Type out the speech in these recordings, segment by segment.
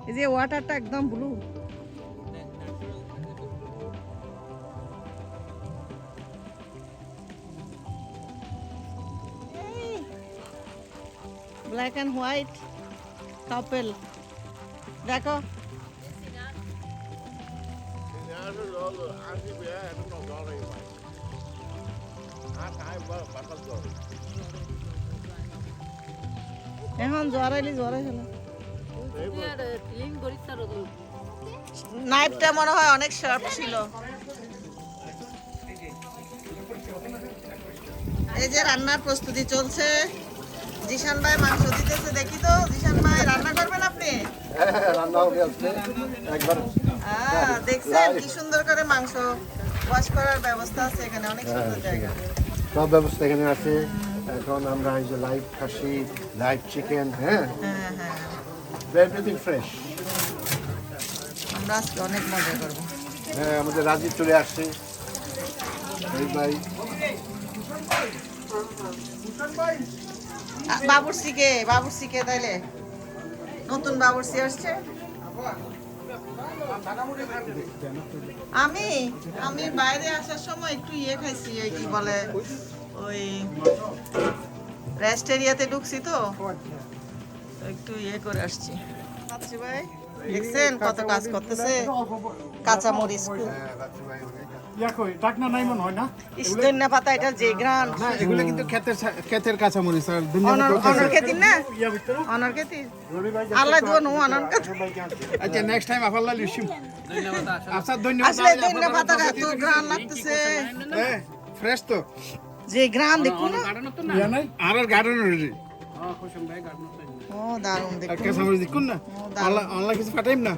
এই যে ওয়াটারটা একদম ব্লু। ব্ল্যাক অ্যান্ড হোয়াইট কাপল দেখো। এখন জোয়ারাইলি জোয়ারাই হলো। নাইফটা মনে হয় অনেক শার্প ছিল। এই যে রান্নার প্রস্তুতি চলছে। জিশান ভাই মাংস দিতেছে, দেখি তো জিশান ভাই রান্না করবেন আপনি? দেখছেন কি সুন্দর করে মাংস ওয়াশ করার ব্যবস্থা আছে এখানে, অনেক সুন্দর জায়গা, সব ব্যবস্থা এখানে আছে। এখন আমরা এই যে লাইভ খাসি, লাইভ চিকেন, হ্যাঁ এভরিথিং ফ্রেশ। আমরা আজকে অনেক মজা করবো। হ্যাঁ, আমাদের রাজীব চলে আসছে। বাবুর্চিকে তাইলে নতুন বাবুর্চি আসছে। আমি বাইরে আসার সময় একটু ইয়ে খাইছি, ওই কি বলে ওই রেস্ট এরিয়াতে ঢুকছি তো একটু ইয়ে করে আসছি। ভাই দেখছেন কত কাজ করতেছে, কাঁচা মরিচ ধনিয়া পাতা, এটা যে গ্রান এগুলো কিন্তু ক্ষেতের কাঁচা মরিচ আর অনর খেতির না, অনর খেতির আল্লাহ দুয়া নো অনর খেতি। আচ্ছা নেক্সট টাইম আফাল্লা লিসিম। আচ্ছা ধন্যবাদ। আসলে ধনিয়া পাতা এত গ্রান লাগতেছে, হ্যাঁ ফ্রেশ তো যে গ্রান দেখুন না। আর গার্ডেন রেডি। ও দারুণ দেখুন। কাঁচা মরিচ দেখুন না, অনলাইন কিছু পাঠাইম না।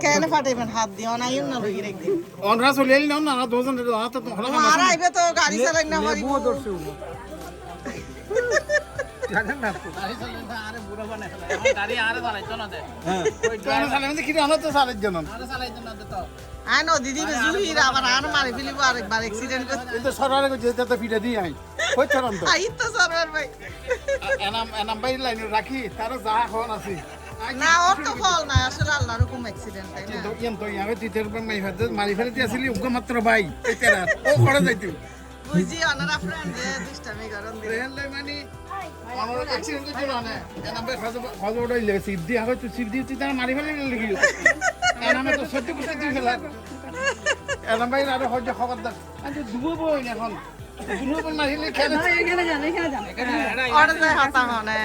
কেন ফাটাইবেন, হাত দিয়ে অনাইন না লই রেখ দিন। অনরা চলে এলি না না দুজন হাতে তো হলো না। আর আইবে তো গাড়ি চালাই না পারি। বুও দর্শে জানেন না গাড়ি চালাই না, আরে বুড়া বানাই ফেলে আমার গাড়ি আরে চালাইতো না দে। হ্যাঁ ওই গাড়ি চালাই মানে কি আনো তো চালাই জন আরে চালাইতো না দে তো আই নো দিদি জুহির আবার আর মারি ফেলিব আরেকবার অ্যাক্সিডেন্ট করে। এই তো সরারে কো যেতে তো ফিটা দি আই কই চরম তো আই তো সার্ভার ভাই এনাম ভাই লাইন রাখি তার যা হন আছে না, ওর তো ফল না, আসলে আল্লাহর হুকুম অ্যাক্সিডেন্ট তাই না। তো ইয়ান তো ইয়ারে টিটের পর মাই হাতে মারি ফেলতে আসলি উগ্র মাত্র ভাই এতেরা ও করে যাইতো বুঝি অনারা ফ্রেন্ড যে দুষ্টামি করেন দিলে রেল লাই মানে আমার অ্যাক্সিডেন্ট হইছিল না এনাম ভাই খজ ওড়াই লাগে সিপ দি হবে তো সিপ দি তুই তার মারি ফেলে লাগি এনাম তো সত্যি কথা তুই ফেলা এনাম ভাই আর হজ খবর দাও আজ দুবো বই এখন দুবো মারিলে খেলে এখানে যান ওর যে হাতা মানে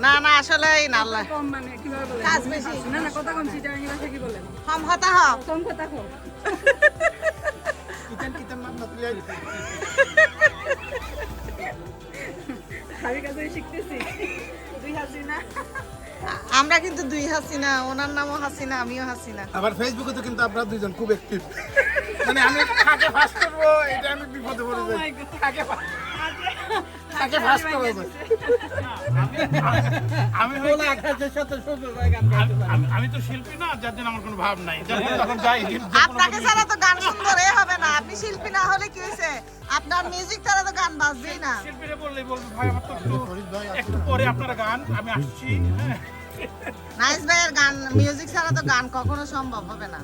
না না আসলে না আল্লাহ কম মানে কিভাবে বলেন কাজ বেশি না না কথা কম চিটাঙ্গি ভাষা কি বলেন কম হাতা হ কম কথা কো কিতান মাত না তুই আমি কাছে শিখতেছি দুই হাসিনা আমরা কিন্তু দুই হাসিনা, ওনার নামও হাসিনা, আমিও হাসিনা। আবার ফেসবুকে তো কিন্তু আপনারা দুইজন খুব অ্যাক্টিভ। মানে আমি কাকে ফাঁস করবো এটা আমি বিপদে পড়ে যাই। কাকে ফাঁস করবো আমি তো শিল্পী না, যার জন্য আমার কোনো ভাব নাই, তখন যাই আপনাকে ছাড়া তো গান সুন্দরই হবে না, আপনি শিল্পী না হলে কি হয়েছে, আপনার মিউজিক ছাড়া তো গান বাজবেই না। শিল্পীরা বললেই বলবো ভাই আমার তো একটু পরে আপনার গান আমি আসছি। নাইস ভাইয়ের গান মিউজিক ছাড়া তো গান কখনো সম্ভব হবে না।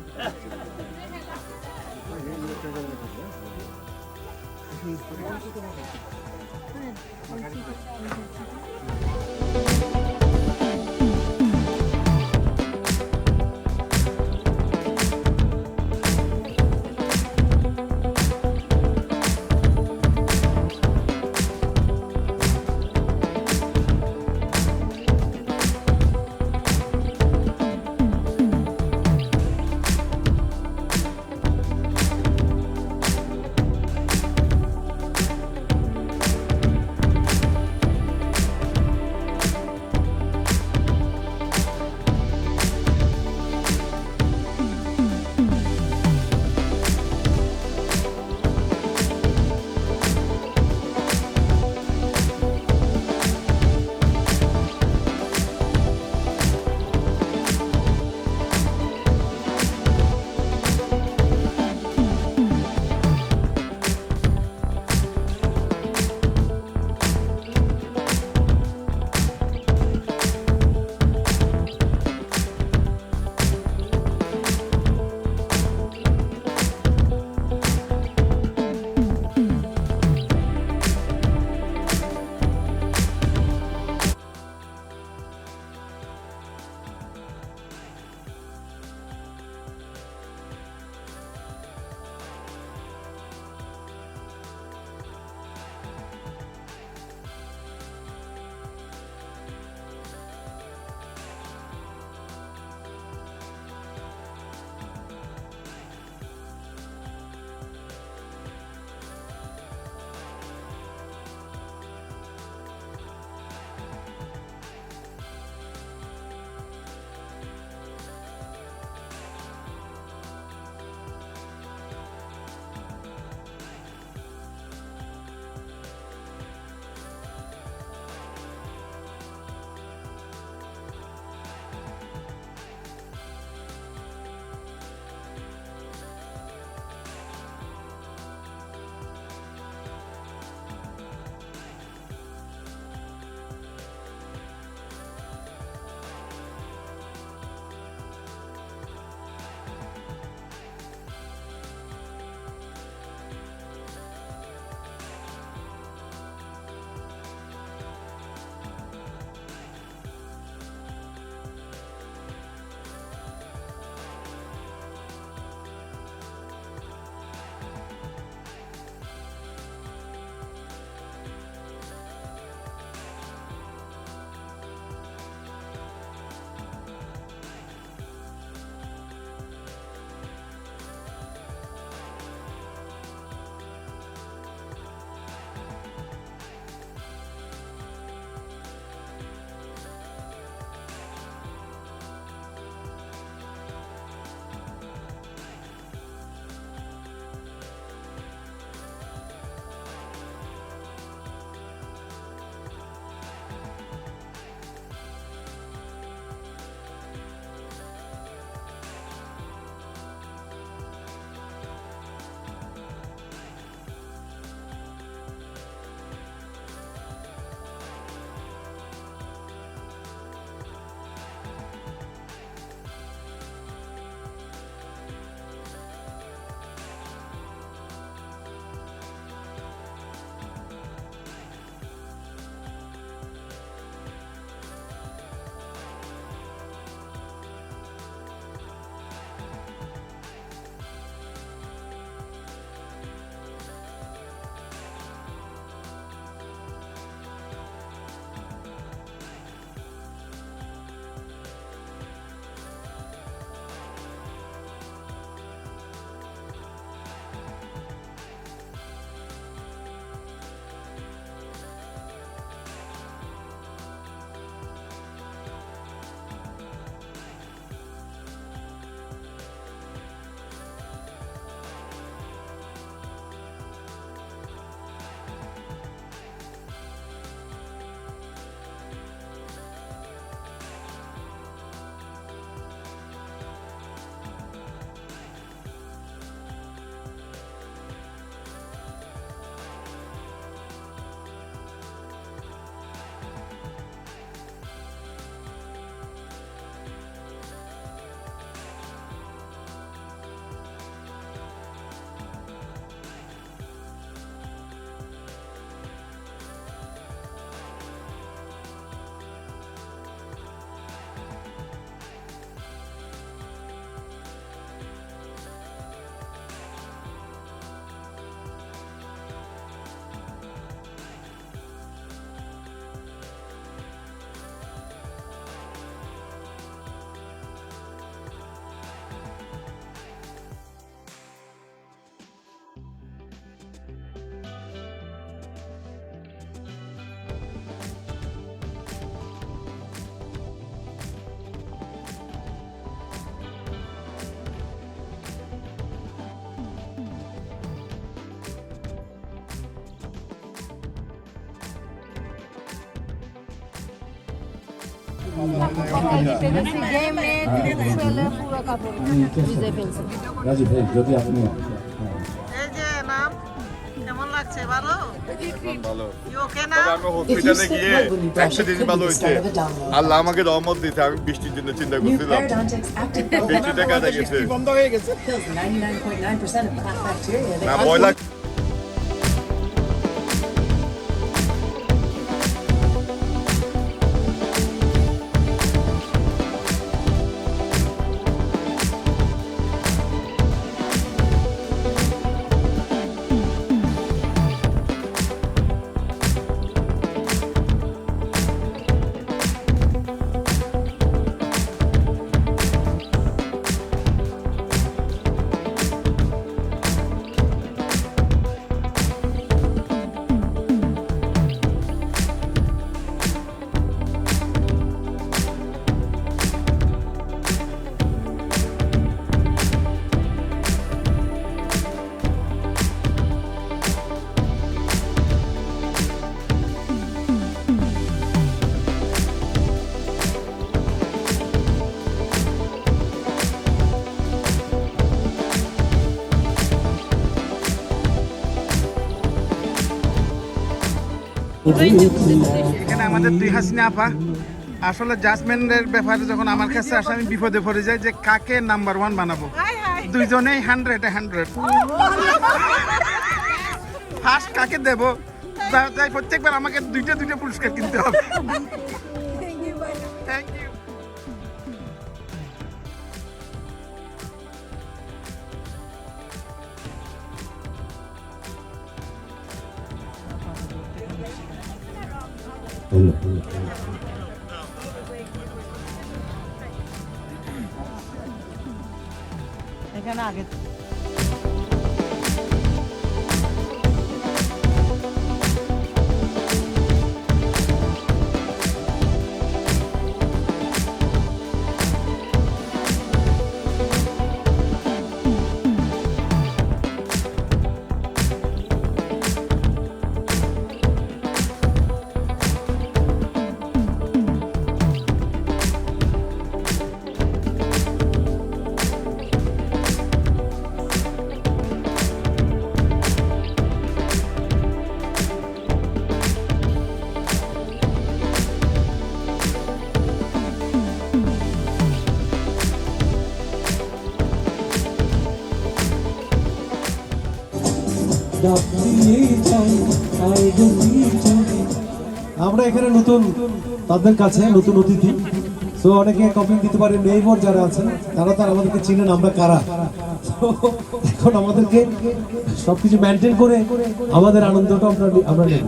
রাজু ভাই যদি আপনি এই যে নাম কেমন লাগছে ভালো ভালো ওকে না আমি হসপিটালে গিয়ে 100 দিন ভালো হয়েছে আল্লাহ আমাকে রহমত দিতে আমি বৃষ্টির জন্য চিন্তা করছিলাম বৃষ্টিটা কাটা গেছে বন্ধ হয়ে গেছে না ভয় লাগ এখানে আমাদের দুই হাসিনা আপা আসলে জাজমেন্টের ব্যাপারে যখন আমার কাছে আসে আমি বিপদে পড়ে যাই যে কাকে নাম্বার 1 বানাবো দুইজনেই 100 ফার্স্ট কাকে দেব তাই প্রত্যেকবার আমাকে দুইটা পুরস্কার কিনতে হবে থ্যাংক ইউ এখানে আগে আমরা এখানে নতুন তাদের কাছে নতুন অতিথি তো অনেকে কমেন্ট দিতে পারে নেইবার যারা আছেন তারা তো আমাদেরকে চিনেন আমরা কারা তো এখন আমাদেরকে সবকিছু মেনটেন করে আমাদের আনন্দটা আমরা নেব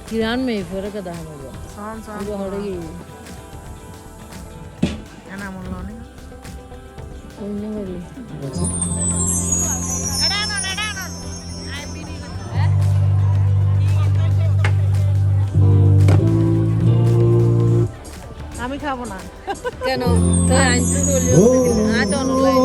किरान में फरक है दाम होगा সান সান वो हड़गी এনা মূল্য নেই कोई नहीं होगी আমি খাবো না কেন তো আনতে বললো আ তো অনলাইন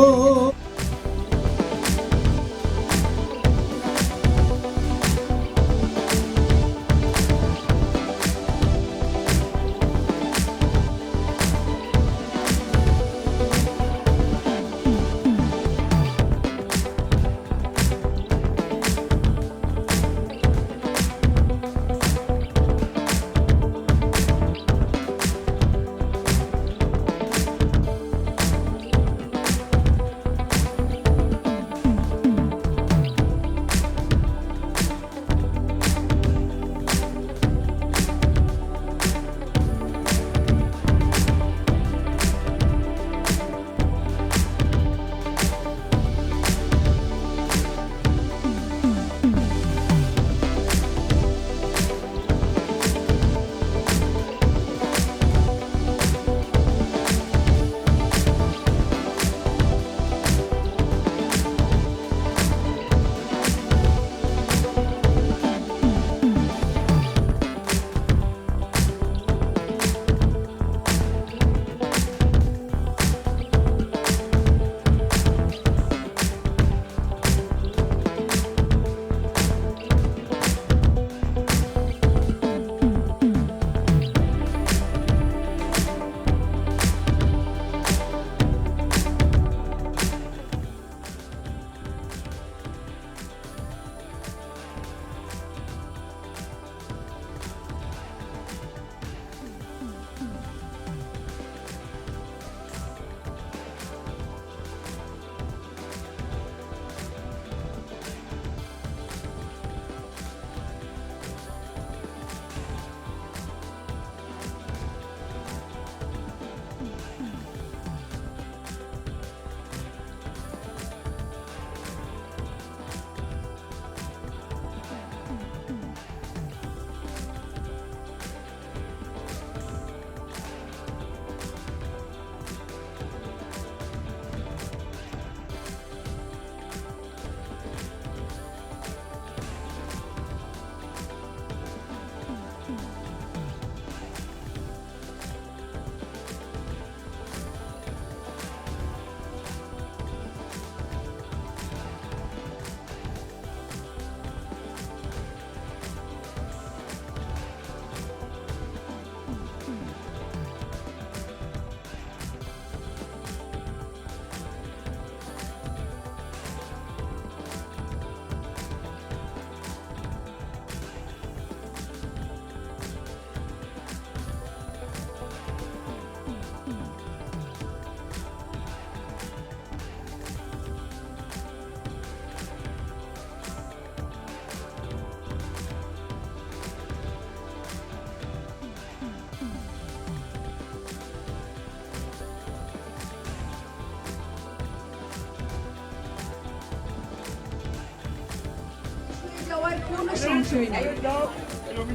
কোনো সংশয় নাই।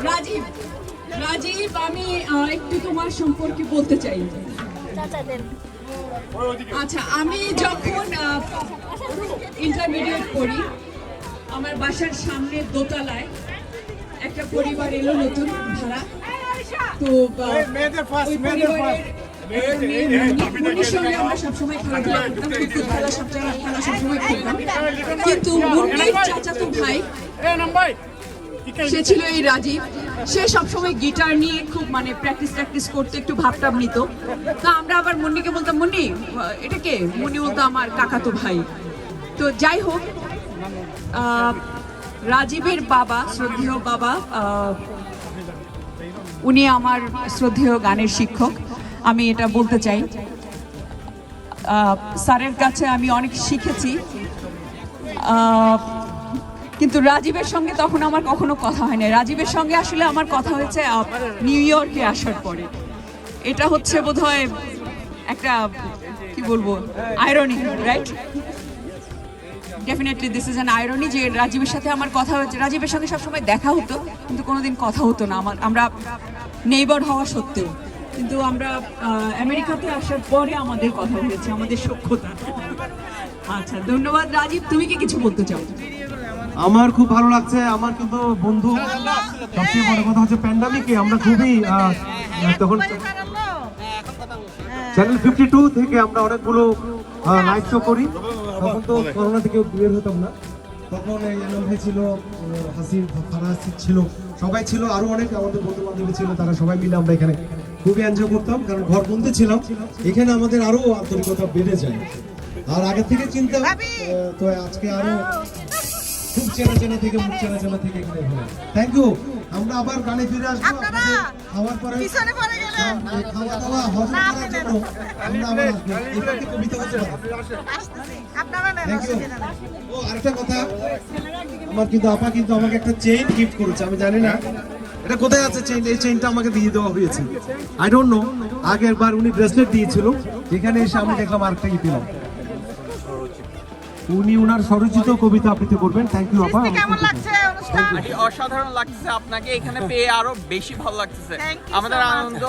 রাজীব, রাজীব, আমি একটু তোমার সম্পর্কে বলতে চাই। আচ্ছা, আমি যখন ইন্টারমিডিয়েট পড়ি, আমার বাসার সামনে দোতলায় একটা পরিবার এলো নতুন ভাড়া। তো ওই পরিবারের মুন্নির সঙ্গে আমরা সবসময় খেলাধুলা করতাম, ক্রিকেট খেলা সবসময় খেলতাম। কিন্তু মুন্নির চাচাতো ভাই সে ছিল এই রাজীব। সে সবসময় গিটার নিয়ে খুব মানে প্র্যাকটিস করতে একটু ভাবটাব নিত। তো আমরা আবার মুন্নিকে বলতাম, মুন্নি এটা কে? মুন্নি বলতো আমার কাকাতো ভাই। তো যাই হোক, রাজীবের বাবা, শ্রদ্ধেয় বাবা, উনি আমার শ্রদ্ধেয় গানের শিক্ষক। আমি এটা বলতে চাই, স্যারের কাছে আমি অনেক শিখেছি, কিন্তু রাজীবের সঙ্গে তখন আমার কখনো কথা হয়নি। রাজীবের সঙ্গে আসলে আমার কথা হয়েছে নিউ ইয়র্কে আসার পরে। এটা হচ্ছে বোধহয় একটা কি বলবো, irony, right? Definitely this is an irony যে রাজীবের সাথে আমার কথা হয়েছে। রাজীবের সঙ্গে সবসময় দেখা হতো, কিন্তু কোনোদিন কথা হতো না আমরা নেইবার হওয়া সত্ত্বেও। কিন্তু আমরা আমেরিকাতে আসার পরে আমাদের কথা হয়েছে, আমাদের সখ্যতা। আচ্ছা, ধন্যবাদ। রাজীব, তুমি কি কিছু বলতে চাও? আমার খুব ভালো লাগছে। আমার কিন্তু বন্ধু, সবচেয়ে বড় কথা হচ্ছে প্যান্ডামিকে আমরা খুবই তখন চ্যানেল 52 থেকে আমরা অনেকগুলো লাইভ শো করি। তখন তো করোনা থেকে বের হতাম না। তখন এনাম ভাই ছিল, হাসিন ফারাজ ছিল, সবাই ছিল, আরো অনেক আমাদের বন্ধু বান্ধবী ছিল। তারা সবাই মিলে আমরা এখানে খুবই এনজয় করতাম, কারণ ঘর বন্ধু ছিলাম। এখানে আমাদের আরো আন্তরিকতা বেড়ে যায়। আর আগে থেকে চিন্তা, তো আজকে আরো খুব চেনা থেকে মুখ চেনা থেকে এখানে হলো। Thank you. আমরা আবার গানে ফিরে আসবো খাওয়ার পরে, খাওয়া দাওয়া হজম করার জন্য আমরা আবার আসবো। এখানে কবিতা হতে পারে। Thank you. ও আরেকটা কথা, আমার কিন্তু আপা কিন্তু আমাকে একটা চেইন গিফট করেছে। আমি জানি না এটা কোথায় আছে চেইন। এই চেইনটা আমাকে দিয়ে দেওয়া হয়েছে। I don't know. আগের বার উনি ব্রেসলেট দিয়েছিল, যেখানে এসে আমি দেখলাম আরেকটা ই পেলাম। উনি ওনার স্বরচিত কবিতা আবৃত্তি করবেন। থ্যাংক ইউ আপা। কেমন লাগছে অনুষ্ঠান? অসাধারণ লাগছে। আপনাকে এখানে পেয়ে আরো বেশি ভালো লাগতেছে। আমাদের আনন্দ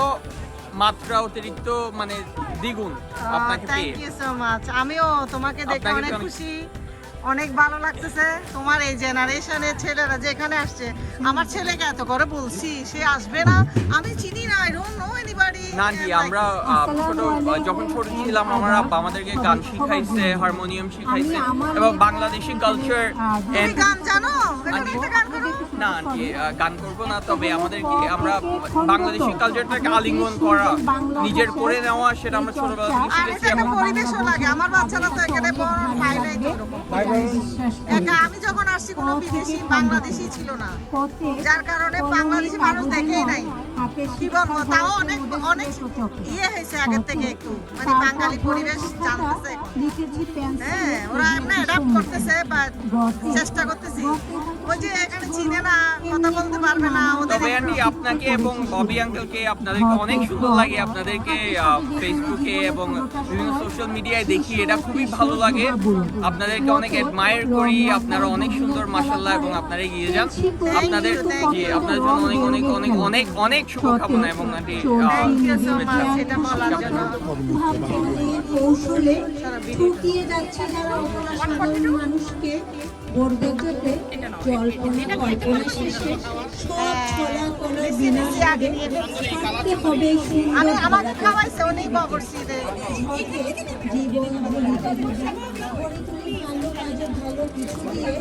মাত্রা অতিরিক্ত, মানে দ্বিগুণ আপনাকে পেয়ে। Thank you so much. আমিও তোমাকে দেখে অনেক খুশি, অনেক ভালো লাগতেছে। তোমার এই জেনারেশনের ছেলেরা যে এখানে আসছে, আমার ছেলেকে এত করে বলছি সে আসবে না, আমি চিনি না, আই ডোন্ট নো এনিবডি। না জি, আমরা যখন ছোট ছিলাম আমার আব্বা আমাদেরকে গান শিখাইছে, হারমোনিয়াম শিখাইছে, এবং বাংলাদেশি কালচার। তুমি গান জানো? একটা গান করো না আন্টি, গান করবো না, তবে আমাদেরকে আমরা বাংলাদেশি কালচারটাকে আলিঙ্গন করা, নিজের করে নেওয়া, সেটা আমরা ছোটবেলা থেকে আর শিখেছি। এটা একটা পরিবেশও লাগে। আমার বাচ্চারা তো এখানে বড় পায় নাই তো এরকম। একা আমি যখন আসছি কোনো বিদেশি বাংলাদেশি ছিল না, যার কারণে বাংলাদেশি মানুষ দেখেই নাই। কি বলবো, তাও অনেক অনেক ইয়ে হয়েছে আগের থেকে, একটু মানে বাঙালি পরিবেশ জানতেছে। হ্যাঁ, ওরা এমনি অ্যাডাপ্ট করতেছে বা চেষ্টা করতেছি। ওই যে এখানে চিনে না, কথা বলতে পারবে না ওদের। তবে আন্টি আপনাকে এবং ববি আঙ্কেলকে আপনাদেরকে অনেক সুন্দর লাগে। আপনাদেরকে ফেসবুকে এবং বিভিন্ন সোশ্যাল মিডিয়ায় দেখি, এটা খুবই ভালো লাগে। আপনাদেরকে অনেক অ্যাডমায়ার করি। আপনারা অনেক সুন্দর মাশাআল্লাহ, এবং আপনারা এগিয়ে যান। আপনাদের আপনাদের জন্য অনেক অনেক অনেক অনেক অনেক শুভকামনা এবং আন্টি এটা বলার জন্য কৌশলে ঠকিয়ে যাচ্ছে যারা সাধারণ মানুষকে বর্গতে জল্পনা কল্পনা শেষে সব ছলা কলা বিনাশে থাকতে হবে আমি আমাকে খাওয়াইছে অনেক বগরছি জীবন বলিতে হবে করে তুমি ভালো কাজে ভালো কিছু দিয়ে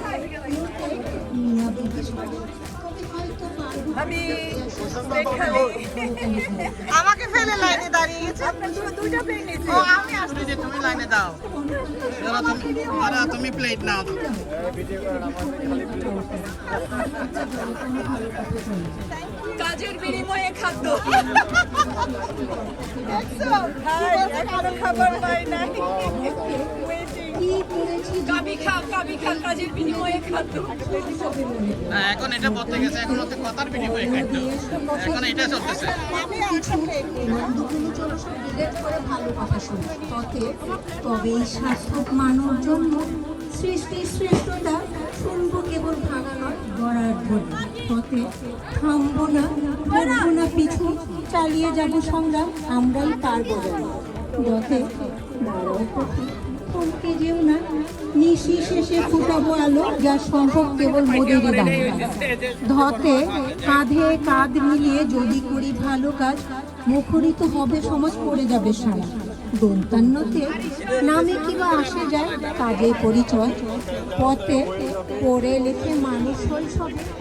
আমাকে ফেলে লাইনে দাঁড়িয়ে গেছে। দুইটা প্লেট নিয়েছি। ও আমি আসছি যে তুমি লাইনে দাও। তুমি প্লেট নাও। কাজের বিনিময়ে খাদ্য। কারো খাবার পাই নাই। কি করে বলছি কাবি খা কাজের বিনিময়ে খাদ্য। এখন এটা বলতে গেছে, এখন হচ্ছে কথার বিনিময়ে খাদ্য। এখন এটা চলতেছে। দুগুলো চলো সব ডিলেট করে ভালো কথা শুনি তবে এই সার্থক মানব জন্ম সৃষ্টির শ্রেষ্ঠতা শুনবো কেবল ভাঙা নয় গড়ার ধ্বনি পথে থামবো না করবো না পিছু চালিয়ে যাব সংগ্রাম আমরাই পারবো যথে দাঁড়াও পথে থমকে যেও না নিশি শেষে ফুটাবো আলো যা সম্ভব কেবল মোদেরই বাংলা ধতে কাঁধে কাঁধ মিলিয়ে যদি করি ভালো কাজ মুখরিত হবে সমাজ পড়ে যাবে সারা দন্তান্নতে নামে কিবা আসে যায় কাজে পরিচয় পথে পড়ে লেখে মানুষ শৈশবে